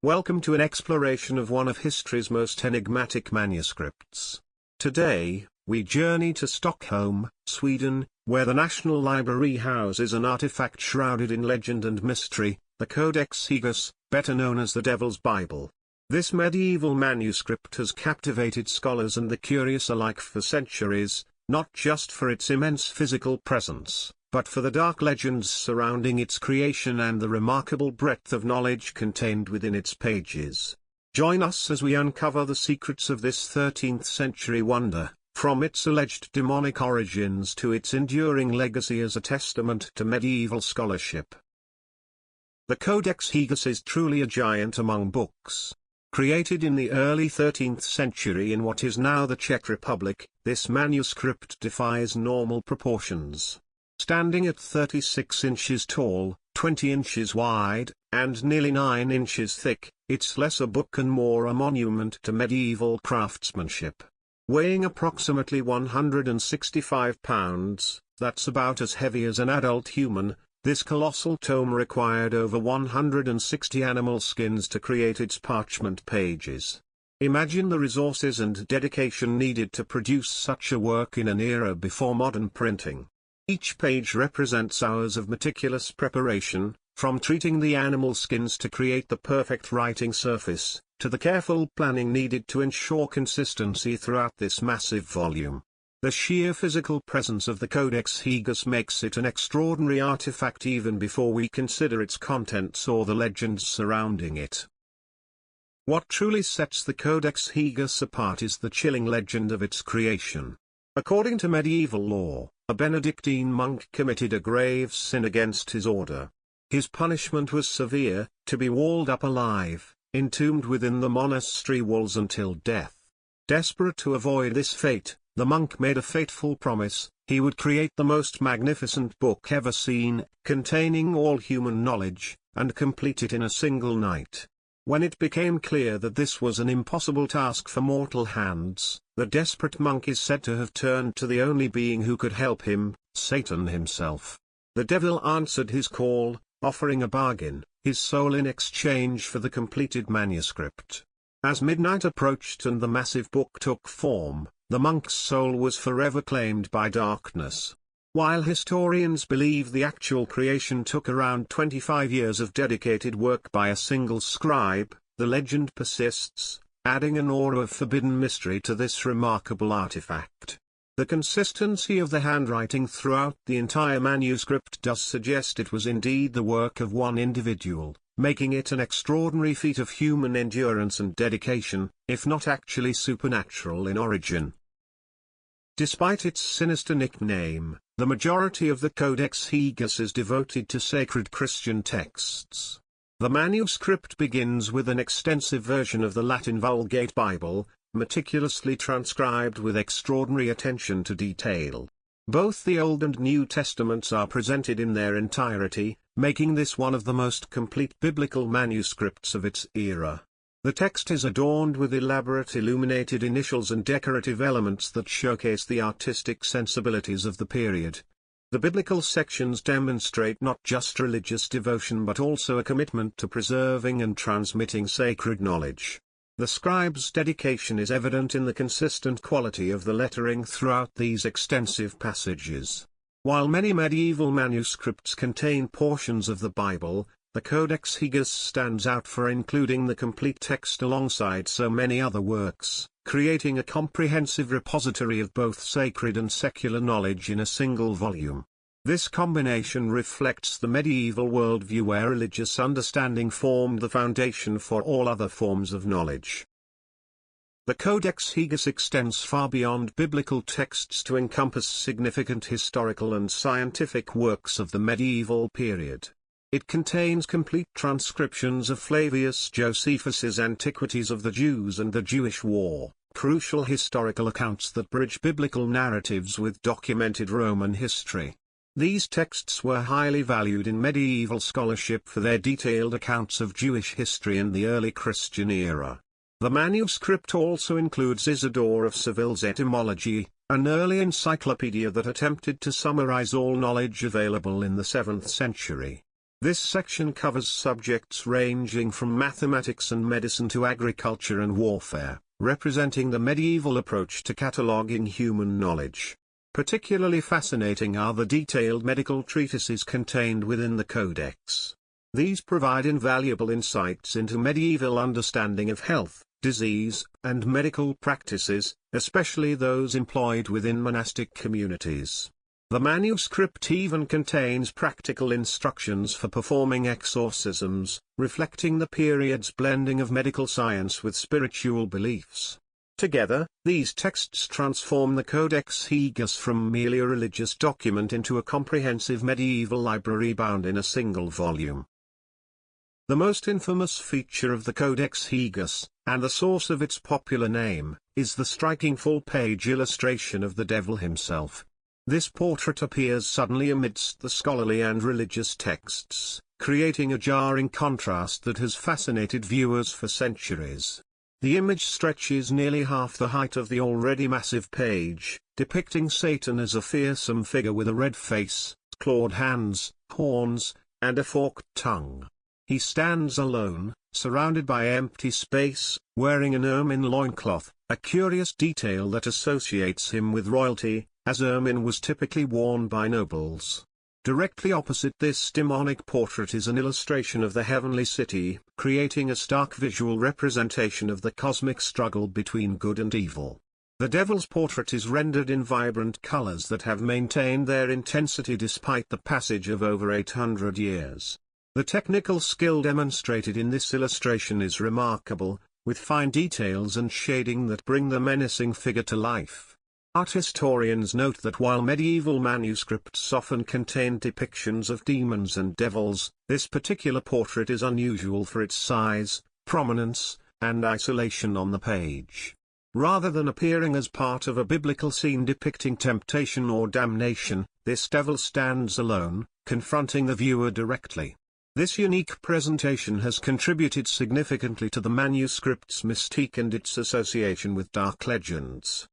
Welcome to an exploration of one of history's most enigmatic manuscripts. Today, we journey to Stockholm, Sweden, where the National Library houses an artifact shrouded in legend and mystery, the Codex Gigas, better known as the Devil's Bible. This medieval manuscript has captivated scholars and the curious alike for centuries, not just for its immense physical presence, but for the dark legends surrounding its creation and the remarkable breadth of knowledge contained within its pages. Join us as we uncover the secrets of this 13th century wonder, from its alleged demonic origins to its enduring legacy as a testament to medieval scholarship. The Codex Gigas is truly a giant among books. Created in the early 13th century in what is now the Czech Republic, this manuscript defies normal proportions. Standing at 36 inches tall, 20 inches wide, and nearly 9 inches thick, it's less a book and more a monument to medieval craftsmanship. Weighing approximately 165 pounds, that's about as heavy as an adult human, this colossal tome required over 160 animal skins to create its parchment pages. Imagine the resources and dedication needed to produce such a work in an era before modern printing. Each page represents hours of meticulous preparation, from treating the animal skins to create the perfect writing surface, to the careful planning needed to ensure consistency throughout this massive volume. The sheer physical presence of the Codex Gigas makes it an extraordinary artifact even before we consider its contents or the legends surrounding it. What truly sets the Codex Gigas apart is the chilling legend of its creation. According to medieval law, a Benedictine monk committed a grave sin against his order. His punishment was severe, to be walled up alive, entombed within the monastery walls until death. Desperate to avoid this fate, the monk made a fateful promise: he would create the most magnificent book ever seen, containing all human knowledge, and complete it in a single night. When it became clear that this was an impossible task for mortal hands, the desperate monk is said to have turned to the only being who could help him, Satan himself. The devil answered his call, offering a bargain, his soul in exchange for the completed manuscript. As midnight approached and the massive book took form, the monk's soul was forever claimed by darkness. While historians believe the actual creation took around 25 years of dedicated work by a single scribe, the legend persists, adding an aura of forbidden mystery to this remarkable artifact. The consistency of the handwriting throughout the entire manuscript does suggest it was indeed the work of one individual, making it an extraordinary feat of human endurance and dedication, if not actually supernatural in origin. Despite its sinister nickname, the majority of the Codex Gigas is devoted to sacred Christian texts. The manuscript begins with an extensive version of the Latin Vulgate Bible, meticulously transcribed with extraordinary attention to detail. Both the Old and New Testaments are presented in their entirety, making this one of the most complete biblical manuscripts of its era. The text is adorned with elaborate illuminated initials and decorative elements that showcase the artistic sensibilities of the period. The biblical sections demonstrate not just religious devotion but also a commitment to preserving and transmitting sacred knowledge. The scribe's dedication is evident in the consistent quality of the lettering throughout these extensive passages. While many medieval manuscripts contain portions of the Bible, the Codex Gigas stands out for including the complete text alongside so many other works, creating a comprehensive repository of both sacred and secular knowledge in a single volume. This combination reflects the medieval worldview where religious understanding formed the foundation for all other forms of knowledge. The Codex Gigas extends far beyond biblical texts to encompass significant historical and scientific works of the medieval period. It contains complete transcriptions of Flavius Josephus's Antiquities of the Jews and the Jewish War, crucial historical accounts that bridge biblical narratives with documented Roman history. These texts were highly valued in medieval scholarship for their detailed accounts of Jewish history in the early Christian era. The manuscript also includes Isidore of Seville's Etymology, an early encyclopedia that attempted to summarize all knowledge available in the 7th century. This section covers subjects ranging from mathematics and medicine to agriculture and warfare, representing the medieval approach to cataloguing human knowledge. Particularly fascinating are the detailed medical treatises contained within the Codex. These provide invaluable insights into medieval understanding of health, disease, and medical practices, especially those employed within monastic communities. The manuscript even contains practical instructions for performing exorcisms, reflecting the period's blending of medical science with spiritual beliefs. Together, these texts transform the Codex Gigas from merely a religious document into a comprehensive medieval library bound in a single volume. The most infamous feature of the Codex Gigas, and the source of its popular name, is the striking full-page illustration of the devil himself. This portrait appears suddenly amidst the scholarly and religious texts, creating a jarring contrast that has fascinated viewers for centuries. The image stretches nearly half the height of the already massive page, depicting Satan as a fearsome figure with a red face, clawed hands, horns, and a forked tongue. He stands alone, surrounded by empty space, wearing an ermine loincloth, a curious detail that associates him with royalty, as ermine was typically worn by nobles. Directly opposite this demonic portrait is an illustration of the heavenly city, creating a stark visual representation of the cosmic struggle between good and evil. The devil's portrait is rendered in vibrant colors that have maintained their intensity despite the passage of over 800 years. The technical skill demonstrated in this illustration is remarkable, with fine details and shading that bring the menacing figure to life. Art historians note that while medieval manuscripts often contained depictions of demons and devils, this particular portrait is unusual for its size, prominence, and isolation on the page. Rather than appearing as part of a biblical scene depicting temptation or damnation, this devil stands alone, confronting the viewer directly. This unique presentation has contributed significantly to the manuscript's mystique and its association with dark legends.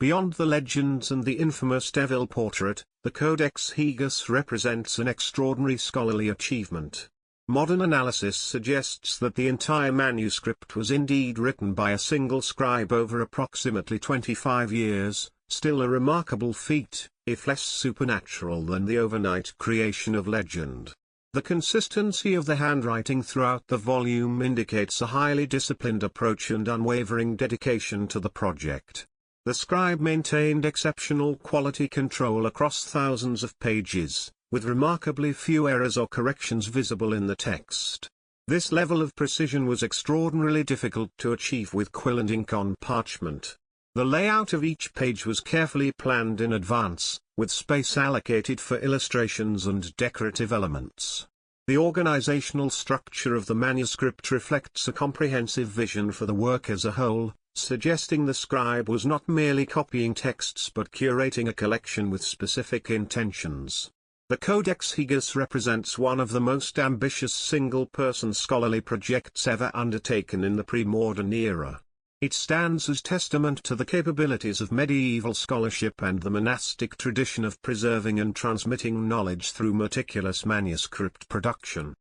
Beyond the legends and the infamous devil portrait, the Codex Gigas represents an extraordinary scholarly achievement. Modern analysis suggests that the entire manuscript was indeed written by a single scribe over approximately 25 years, still a remarkable feat, if less supernatural than the overnight creation of legend. The consistency of the handwriting throughout the volume indicates a highly disciplined approach and unwavering dedication to the project. The scribe maintained exceptional quality control across thousands of pages, with remarkably few errors or corrections visible in the text. This level of precision was extraordinarily difficult to achieve with quill and ink on parchment. The layout of each page was carefully planned in advance, with space allocated for illustrations and decorative elements. The organizational structure of the manuscript reflects a comprehensive vision for the work as a whole, suggesting the scribe was not merely copying texts but curating a collection with specific intentions. The Codex Gigas represents one of the most ambitious single-person scholarly projects ever undertaken in the pre-modern era. It stands as testament to the capabilities of medieval scholarship and the monastic tradition of preserving and transmitting knowledge through meticulous manuscript production.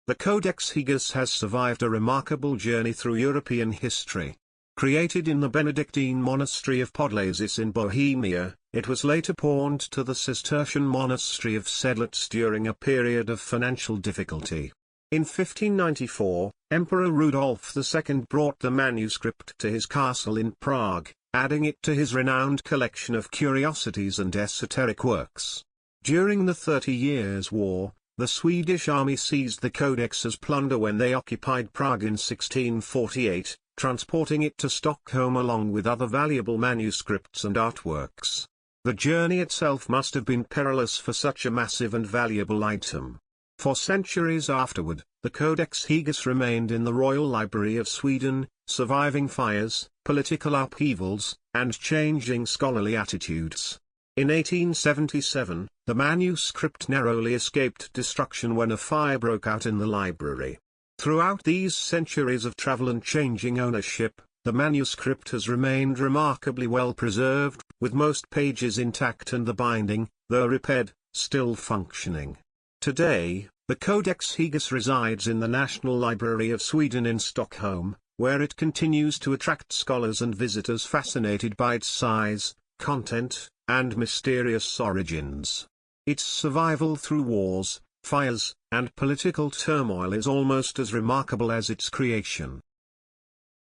The Codex Gigas has survived a remarkable journey through European history. Created in the Benedictine monastery of Podlasis in Bohemia, it was later pawned to the Cistercian monastery of Sedlitz during a period of financial difficulty. In 1594, Emperor Rudolf II brought the manuscript to his castle in Prague, adding it to his renowned collection of curiosities and esoteric works. During the 30 Years' War, the Swedish army seized the codex as plunder when they occupied Prague in 1648, transporting it to Stockholm along with other valuable manuscripts and artworks. The journey itself must have been perilous for such a massive and valuable item. For centuries afterward, the Codex Gigas remained in the Royal Library of Sweden, surviving fires, political upheavals, and changing scholarly attitudes. In 1877, the manuscript narrowly escaped destruction when a fire broke out in the library. Throughout these centuries of travel and changing ownership, the manuscript has remained remarkably well preserved, with most pages intact and the binding, though repaired, still functioning. Today, the Codex Gigas resides in the National Library of Sweden in Stockholm, where it continues to attract scholars and visitors fascinated by its size, content, and mysterious origins. Its survival through wars, fires, and political turmoil is almost as remarkable as its creation.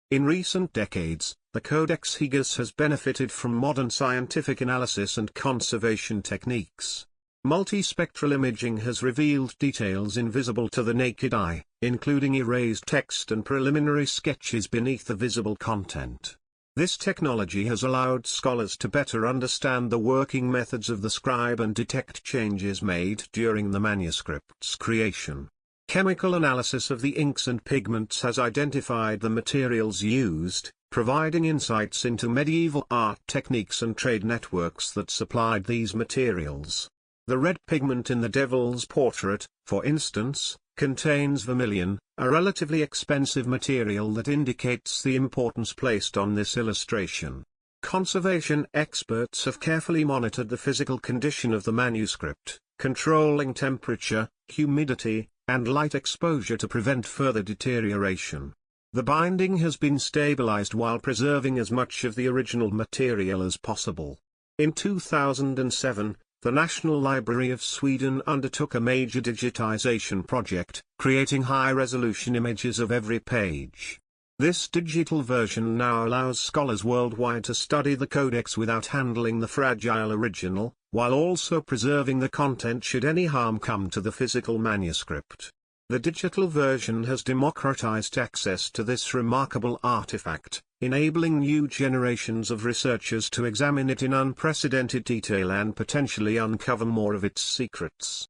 In recent decades, the Codex Gigas has benefited from modern scientific analysis and conservation techniques. Multispectral imaging has revealed details invisible to the naked eye, including erased text and preliminary sketches beneath the visible content. This technology has allowed scholars to better understand the working methods of the scribe and detect changes made during the manuscript's creation. Chemical analysis of the inks and pigments has identified the materials used, providing insights into medieval art techniques and trade networks that supplied these materials. The red pigment in the Devil's Portrait, for instance, contains vermilion, a relatively expensive material that indicates the importance placed on this illustration. Conservation experts have carefully monitored the physical condition of the manuscript, controlling temperature, humidity, and light exposure to prevent further deterioration. The binding has been stabilized while preserving as much of the original material as possible. In 2007, the National Library of Sweden undertook a major digitization project, creating high-resolution images of every page. This digital version now allows scholars worldwide to study the codex without handling the fragile original, while also preserving the content should any harm come to the physical manuscript. The digital version has democratized access to this remarkable artifact, enabling new generations of researchers to examine it in unprecedented detail and potentially uncover more of its secrets.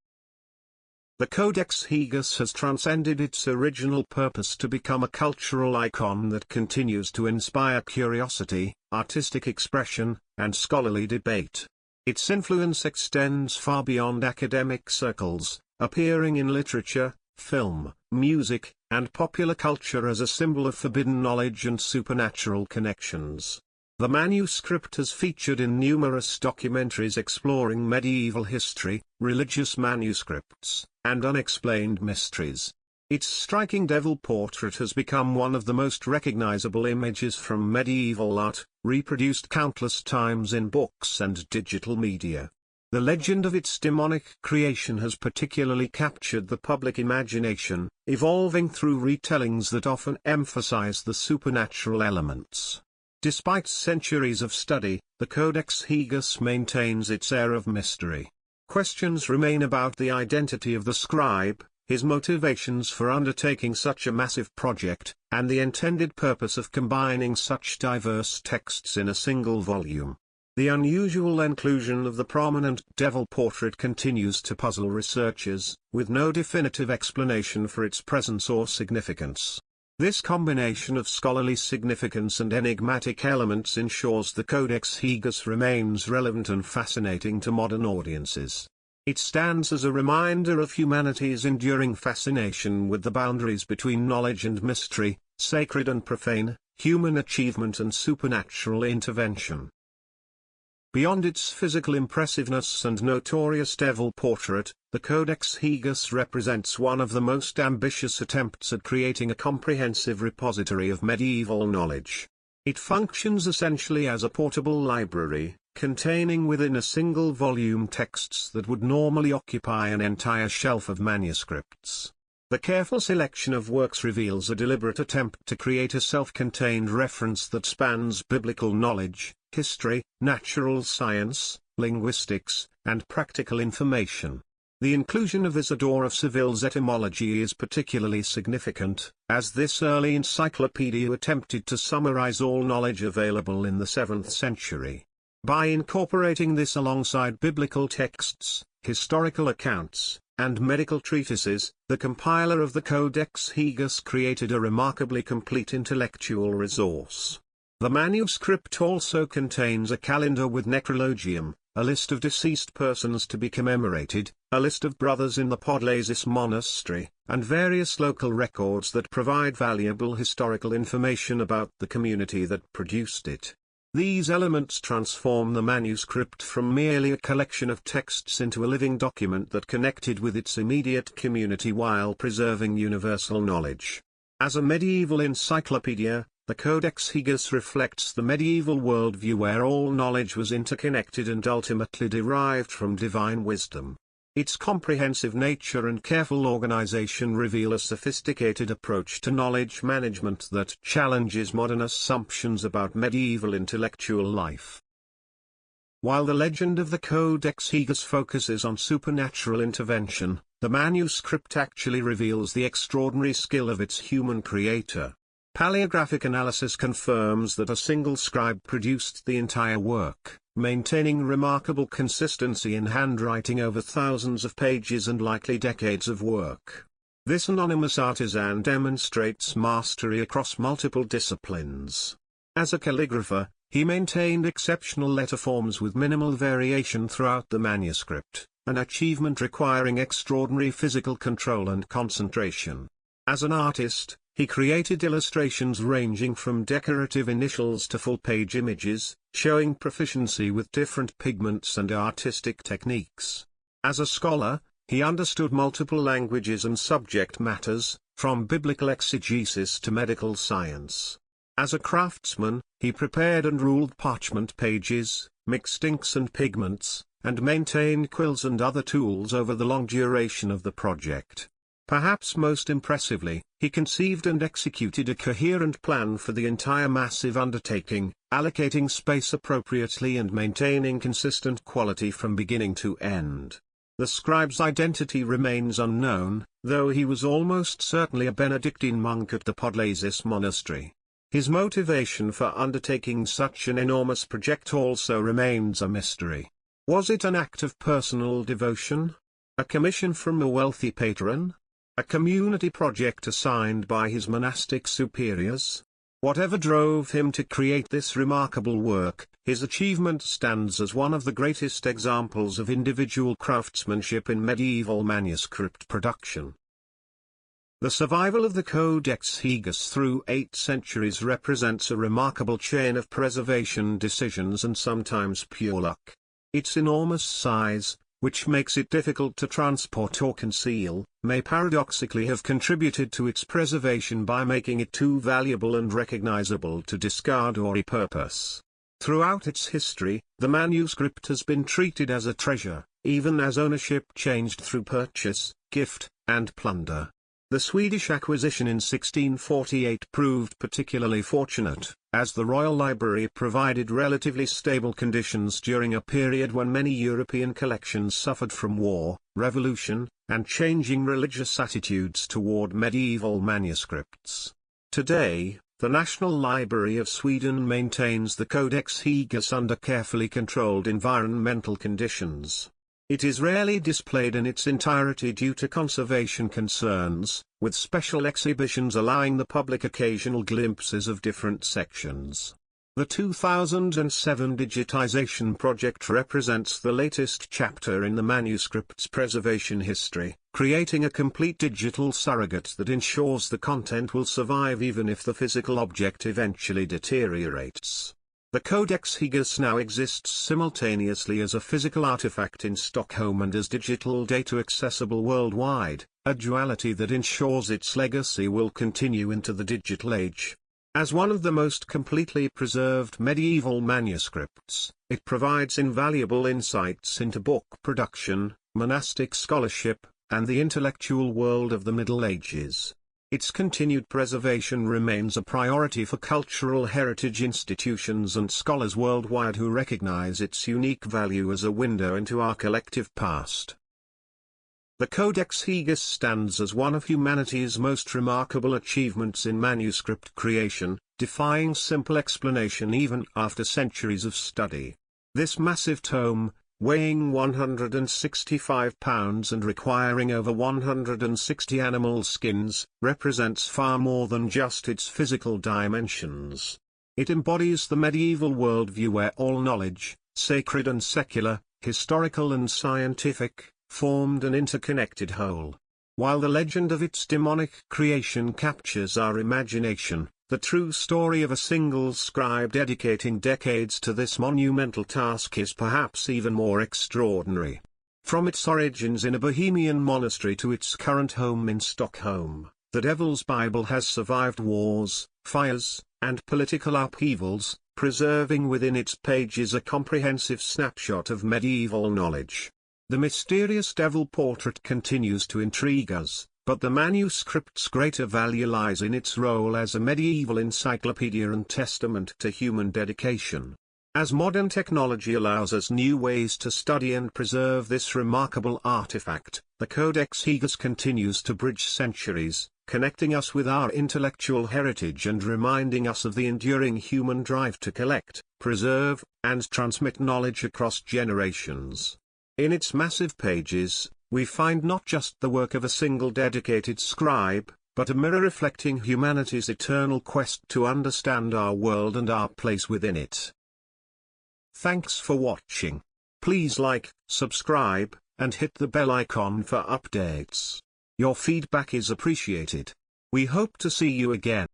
The Codex Gigas has transcended its original purpose to become a cultural icon that continues to inspire curiosity, artistic expression, and scholarly debate. Its influence extends far beyond academic circles, appearing in literature, film, music, and popular culture as a symbol of forbidden knowledge and supernatural connections. The manuscript has featured in numerous documentaries exploring medieval history, religious manuscripts, and unexplained mysteries. Its striking devil portrait has become one of the most recognizable images from medieval art, reproduced countless times in books and digital media. The legend of its demonic creation has particularly captured the public imagination, evolving through retellings that often emphasize the supernatural elements. Despite centuries of study, the Codex Gigas maintains its air of mystery. Questions remain about the identity of the scribe, his motivations for undertaking such a massive project, and the intended purpose of combining such diverse texts in a single volume. The unusual inclusion of the prominent devil portrait continues to puzzle researchers, with no definitive explanation for its presence or significance. This combination of scholarly significance and enigmatic elements ensures the Codex Gigas remains relevant and fascinating to modern audiences. It stands as a reminder of humanity's enduring fascination with the boundaries between knowledge and mystery, sacred and profane, human achievement and supernatural intervention. Beyond its physical impressiveness and notorious devil portrait, the Codex Gigas represents one of the most ambitious attempts at creating a comprehensive repository of medieval knowledge. It functions essentially as a portable library, containing within a single volume texts that would normally occupy an entire shelf of manuscripts. The careful selection of works reveals a deliberate attempt to create a self-contained reference that spans biblical knowledge, history, natural science, linguistics, and practical information. The inclusion of Isidore of Seville's etymology is particularly significant, as this early encyclopedia attempted to summarize all knowledge available in the 7th century. By incorporating this alongside biblical texts, historical accounts, and medical treatises, the compiler of the Codex Gigas created a remarkably complete intellectual resource. The manuscript also contains a calendar with necrologium, a list of deceased persons to be commemorated, a list of brothers in the Podlasis monastery, and various local records that provide valuable historical information about the community that produced it. These elements transform the manuscript from merely a collection of texts into a living document that connected with its immediate community while preserving universal knowledge. As a medieval encyclopedia, the Codex Gigas reflects the medieval worldview where all knowledge was interconnected and ultimately derived from divine wisdom. Its comprehensive nature and careful organization reveal a sophisticated approach to knowledge management that challenges modern assumptions about medieval intellectual life. While the legend of the Codex Gigas focuses on supernatural intervention, the manuscript actually reveals the extraordinary skill of its human creator. Paleographic analysis confirms that a single scribe produced the entire work, maintaining remarkable consistency in handwriting over thousands of pages and likely decades of work. This anonymous artisan demonstrates mastery across multiple disciplines. As a calligrapher, he maintained exceptional letter forms with minimal variation throughout the manuscript, an achievement requiring extraordinary physical control and concentration. As an artist, he created illustrations ranging from decorative initials to full-page images, showing proficiency with different pigments and artistic techniques. As a scholar, he understood multiple languages and subject matters, from biblical exegesis to medical science. As a craftsman, he prepared and ruled parchment pages, mixed inks and pigments, and maintained quills and other tools over the long duration of the project. Perhaps most impressively, he conceived and executed a coherent plan for the entire massive undertaking, allocating space appropriately and maintaining consistent quality from beginning to end. The scribe's identity remains unknown, though he was almost certainly a Benedictine monk at the Podlasis monastery. His motivation for undertaking such an enormous project also remains a mystery. Was it an act of personal devotion? A commission from a wealthy patron? A community project assigned by his monastic superiors? Whatever drove him to create this remarkable work, his achievement stands as one of the greatest examples of individual craftsmanship in medieval manuscript production. The survival of the Codex Gigas through 8 centuries represents a remarkable chain of preservation decisions and sometimes pure luck. Its enormous size, which makes it difficult to transport or conceal, may paradoxically have contributed to its preservation by making it too valuable and recognizable to discard or repurpose. Throughout its history, the manuscript has been treated as a treasure, even as ownership changed through purchase, gift, and plunder. The Swedish acquisition in 1648 proved particularly fortunate, as the Royal Library provided relatively stable conditions during a period when many European collections suffered from war, revolution, and changing religious attitudes toward medieval manuscripts. Today, the National Library of Sweden maintains the Codex Gigas under carefully controlled environmental conditions. It is rarely displayed in its entirety due to conservation concerns, with special exhibitions allowing the public occasional glimpses of different sections. The 2007 digitization project represents the latest chapter in the manuscript's preservation history, creating a complete digital surrogate that ensures the content will survive even if the physical object eventually deteriorates. The Codex Gigas now exists simultaneously as a physical artifact in Stockholm and as digital data accessible worldwide, a duality that ensures its legacy will continue into the digital age. As one of the most completely preserved medieval manuscripts, it provides invaluable insights into book production, monastic scholarship, and the intellectual world of the Middle Ages. Its continued preservation remains a priority for cultural heritage institutions and scholars worldwide who recognize its unique value as a window into our collective past. The Codex Gigas stands as one of humanity's most remarkable achievements in manuscript creation, defying simple explanation even after centuries of study. This massive tome, weighing 165 pounds and requiring over 160 animal skins, represents far more than just its physical dimensions. It embodies the medieval worldview where all knowledge, sacred and secular, historical and scientific, formed an interconnected whole. While the legend of its demonic creation captures our imagination, The true story of a single scribe dedicating decades to this monumental task is perhaps even more extraordinary. From its origins in a Bohemian monastery to its current home in Stockholm, the Devil's Bible has survived wars, fires, and political upheavals, preserving within its pages a comprehensive snapshot of medieval knowledge. The mysterious devil portrait continues to intrigue us, but the manuscript's greater value lies in its role as a medieval encyclopedia and testament to human dedication. As modern technology allows us new ways to study and preserve this remarkable artifact, the Codex Gigas continues to bridge centuries, connecting us with our intellectual heritage and reminding us of the enduring human drive to collect, preserve, and transmit knowledge across generations. In its massive pages, we find not just the work of a single dedicated scribe, but a mirror reflecting humanity's eternal quest to understand our world and our place within it. Thanks for watching. Please like, subscribe, and hit the bell icon for updates. Your feedback is appreciated. We hope to see you again.